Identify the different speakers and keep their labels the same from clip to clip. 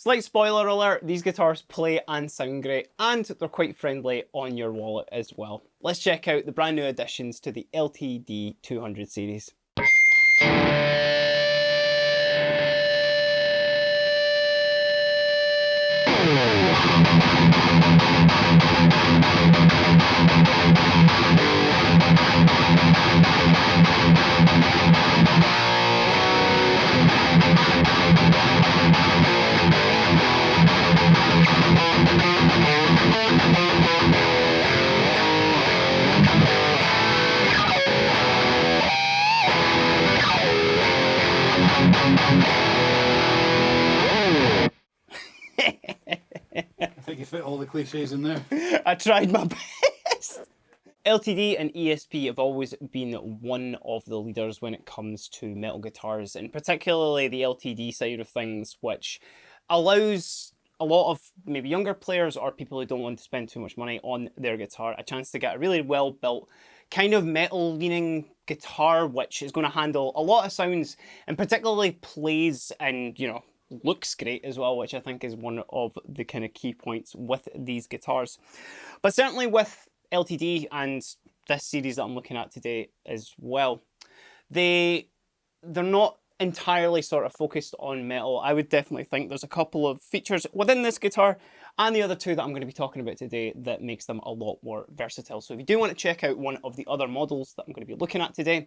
Speaker 1: Slight spoiler alert, these guitars play and sound great, and they're quite friendly on your wallet as well. Let's check out the brand new additions to the LTD 200 series.
Speaker 2: I think you fit all the cliches in there.
Speaker 1: I tried my best. LTD and ESP have always been one of the leaders when it comes to metal guitars, and particularly the LTD side of things, which allows a lot of maybe younger players or people who don't want to spend too much money on their guitar a chance to get a really well built kind of metal leaning guitar, which is going to handle a lot of sounds and particularly plays and, you know, looks great as well, which I think is one of the kind of key points with these guitars. But certainly with LTD and this series that I'm looking at today as well, they're not entirely sort of focused on metal. I would definitely think there's a couple of features within this guitar and the other two that I'm going to be talking about today that makes them a lot more versatile. So if you do want to check out one of the other models that I'm going to be looking at today,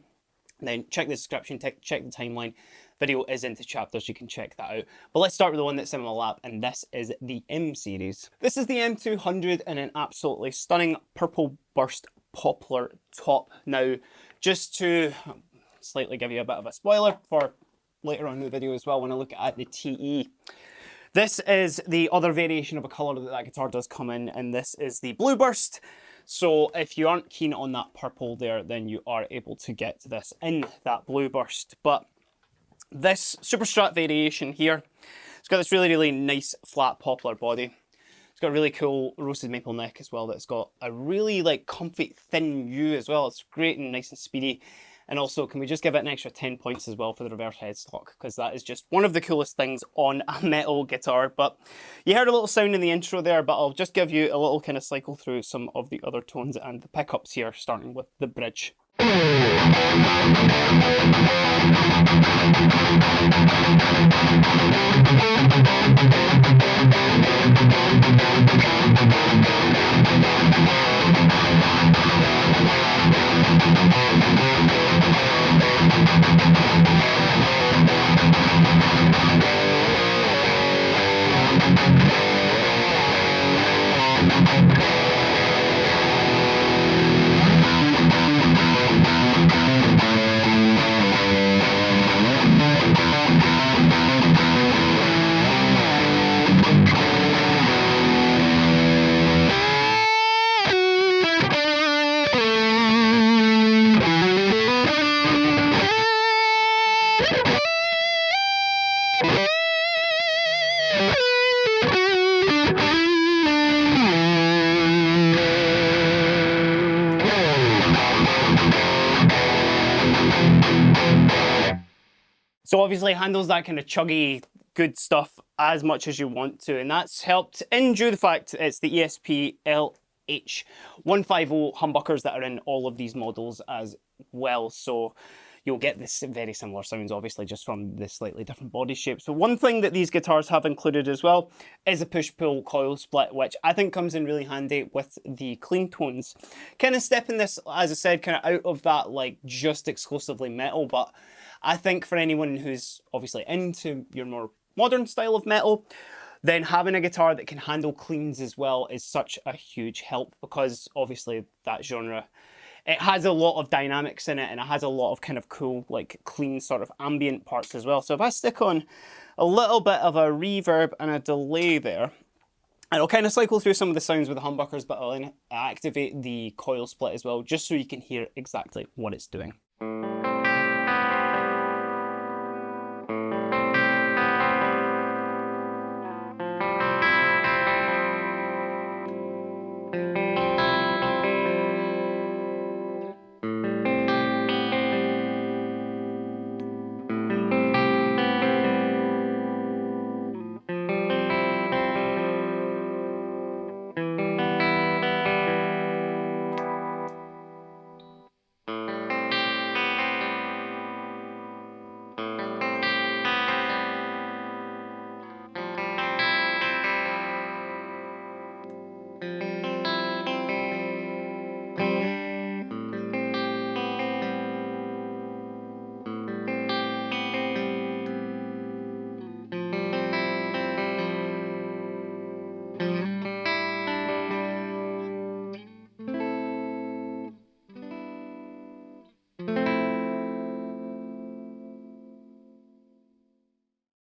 Speaker 1: then check the description, check the timeline. Video is into chapters, you can check that out. But let's start with the one that's in my lap, and this is the M series. This is the M200 in an absolutely stunning purple burst poplar top. Now, just to slightly give you a bit of a spoiler for later on in the video as well, when I look at the TE. This is the other variation of a colour that guitar does come in, and this is the blue burst. So if you aren't keen on that purple there, then you are able to get this in that blue burst. But this Super Strat variation here, it's got this really, really nice flat poplar body. It's got a really cool roasted maple neck as well that's got a really like comfy thin U as well. It's great and nice and speedy. And also, can we just give it an extra 10 points as well for the reverse headstock, because that is just one of the coolest things on a metal guitar. But you heard a little sound in the intro there, but I'll just give you a little kind of cycle through some of the other tones and the pickups here, starting with the bridge. So obviously handles that kind of chuggy, good stuff as much as you want to, and that's helped in due to the fact it's the ESP LH150 humbuckers that are in all of these models as well. So you'll get this very similar sounds, obviously, just from the slightly different body shape. So one thing that these guitars have included as well is a push-pull coil split, which I think comes in really handy with the clean tones. Kind of stepping this, as I said, kind of out of that like just exclusively metal, but I think for anyone who's obviously into your more modern style of metal, then having a guitar that can handle cleans as well is such a huge help, because obviously that genre, it has a lot of dynamics in it, and it has a lot of kind of cool like clean sort of ambient parts as well. So if I stick on a little bit of a reverb and a delay there, and I'll kind of cycle through some of the sounds with the humbuckers, but I'll activate the coil split as well, just so you can hear exactly what it's doing.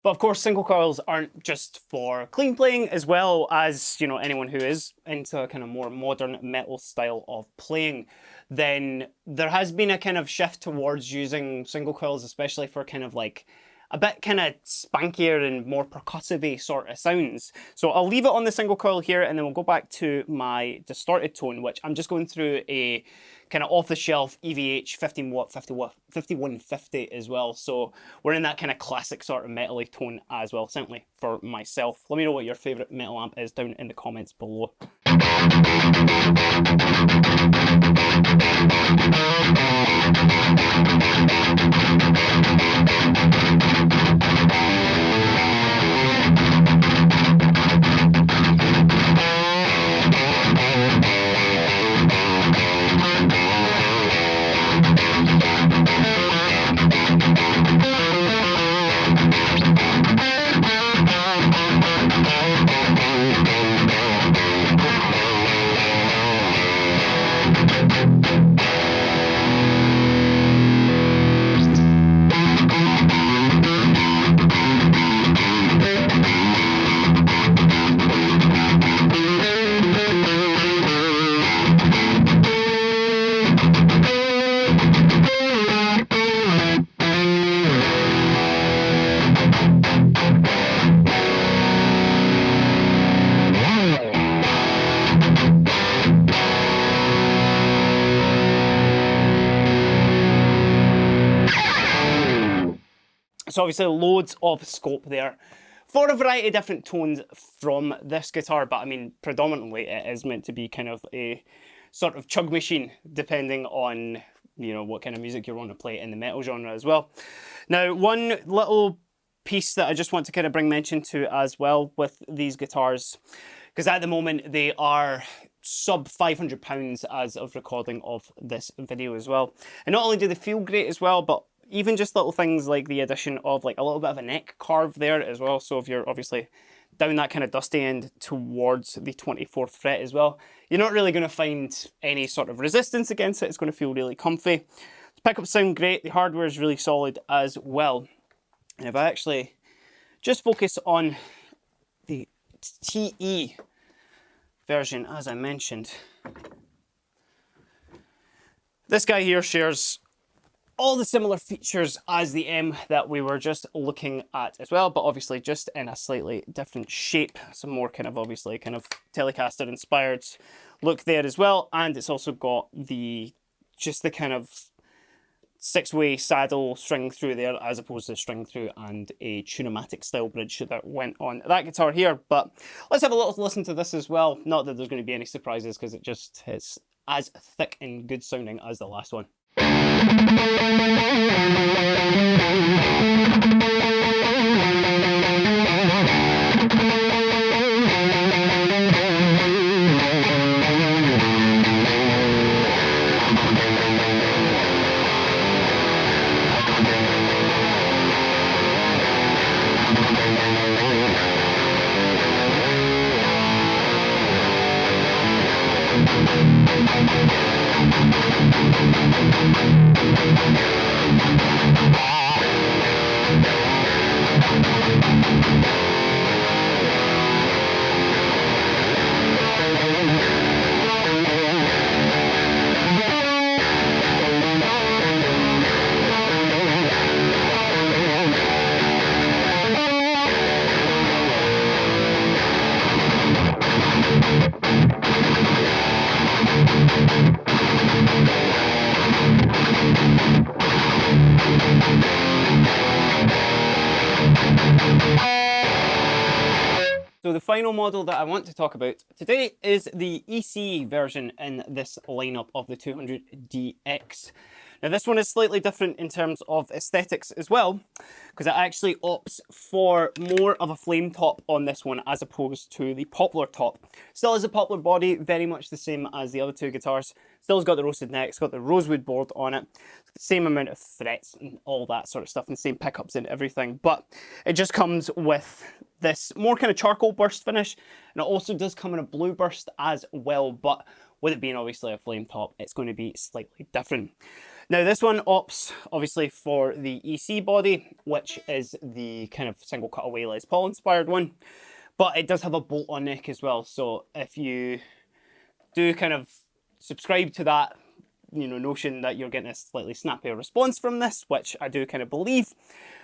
Speaker 1: But of course, single coils aren't just for clean playing, as well as, you know, anyone who is into a kind of more modern metal style of playing. Then there has been a kind of shift towards using single coils, especially for kind of like a bit kind of spankier and more percussive sort of sounds. So I'll leave it on the single coil here, and then we'll go back to my distorted tone, which I'm just going through a kind of off-the-shelf EVH 15 watt 5150 as well. So we're in that kind of classic sort of metally tone as well, certainly for myself. Let me know what your favourite metal amp is down in the comments below. So obviously loads of scope there for a variety of different tones from this guitar, but I mean predominantly it is meant to be kind of a sort of chug machine, depending on, you know, what kind of music you want to play in the metal genre as well. Now, one little piece that I just want to kind of bring mention to as well with these guitars, because at the moment they are sub £500 as of recording of this video as well. And not only do they feel great as well, but even just little things like the addition of like a little bit of a neck carve there as well. So if you're obviously down that kind of dusty end towards the 24th fret as well, you're not really going to find any sort of resistance against it. It's going to feel really comfy. The pickups sound great. The hardware is really solid as well. And if I actually just focus on the TE version, as I mentioned, this guy here shares all the similar features as the M that we were just looking at as well, but obviously just in a slightly different shape. Some more kind of obviously kind of Telecaster inspired look there as well. And it's also got the just the kind of 6-way saddle string through there, as opposed to string through and a Tune-o-matic style bridge that went on that guitar here. But let's have a little listen to this as well. Not that there's going to be any surprises, because it just is as thick and good sounding as the last one. So the final model that I want to talk about today is the EC version in this lineup of the 200DX. Now this one is slightly different in terms of aesthetics as well, because it actually opts for more of a flame top on this one as opposed to the poplar top. Still has a poplar body, very much the same as the other two guitars. Still's got the roasted neck, it's got the rosewood board on it, it's got the same amount of frets and all that sort of stuff, and the same pickups and everything, but it just comes with this more kind of charcoal burst finish, and it also does come in a blue burst as well, but with it being obviously a flame top, it's going to be slightly different. Now this one opts obviously for the EC body, which is the kind of single cutaway Les Paul inspired one, but it does have a bolt-on neck as well. So if you do kind of subscribe to that, you know, notion that you're getting a slightly snappier response from this, which I do kind of believe,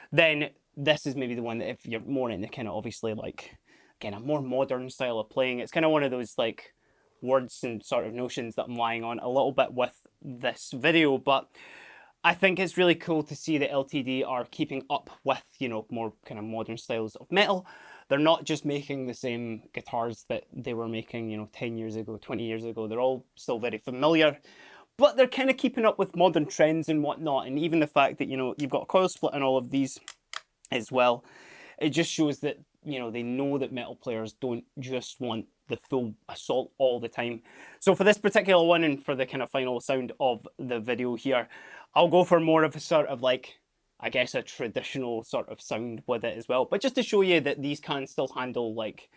Speaker 1: then this is maybe the one that if you're more into kind of obviously like, again, a more modern style of playing, it's kind of one of those like words and sort of notions that I'm lying on a little bit with this video, but I think it's really cool to see that LTD are keeping up with, you know, more kind of modern styles of metal. They're not just making the same guitars that they were making, you know, 10 years ago, 20 years ago. They're all still very familiar, but they're kind of keeping up with modern trends and whatnot. And even the fact that, you know, you've got a coil split in all of these as well, it just shows that, you know, they know that metal players don't just want the full assault all the time. So for this particular one and for the kind of final sound of the video here, I'll go for more of a sort of like, I guess, a traditional sort of sound with it as well. But just to show you that these can still handle like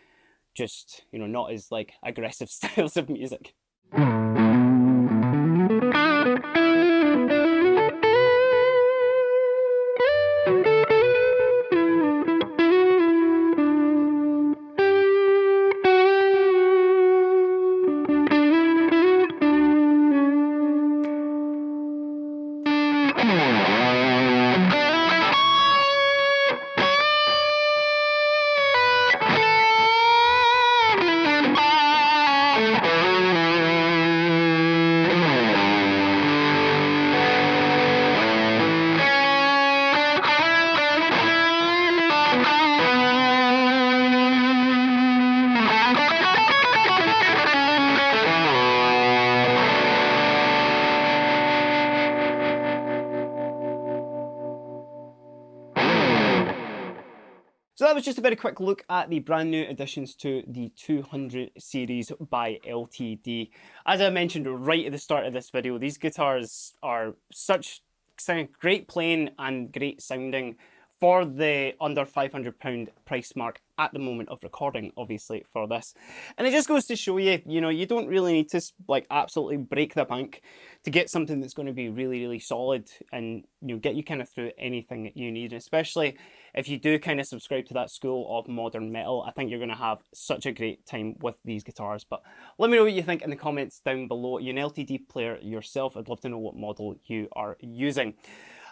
Speaker 1: just, you know, not as like aggressive styles of music. So that was just a very quick look at the brand new additions to the 200 series by LTD. As I mentioned right at the start of this video, these guitars are such great playing and great sounding for the under £500 price mark at the moment of recording, obviously, for this. And it just goes to show you, you know, you don't really need to like absolutely break the bank to get something that's going to be really, really solid and, you know, get you kind of through anything that you need. And especially if you do kind of subscribe to that school of modern metal, I think you're going to have such a great time with these guitars. But let me know what you think in the comments down below. You're an LTD player yourself. I'd love to know what model you are using.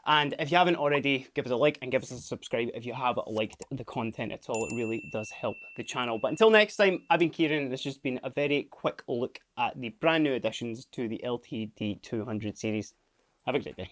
Speaker 1: And if you haven't already, give us a like and give us a subscribe if you have liked the content at all. It really does help the channel. But until next time, I've been Kieran. This has just been a very quick look at the brand new additions to the LTD 200 series. Have a great day.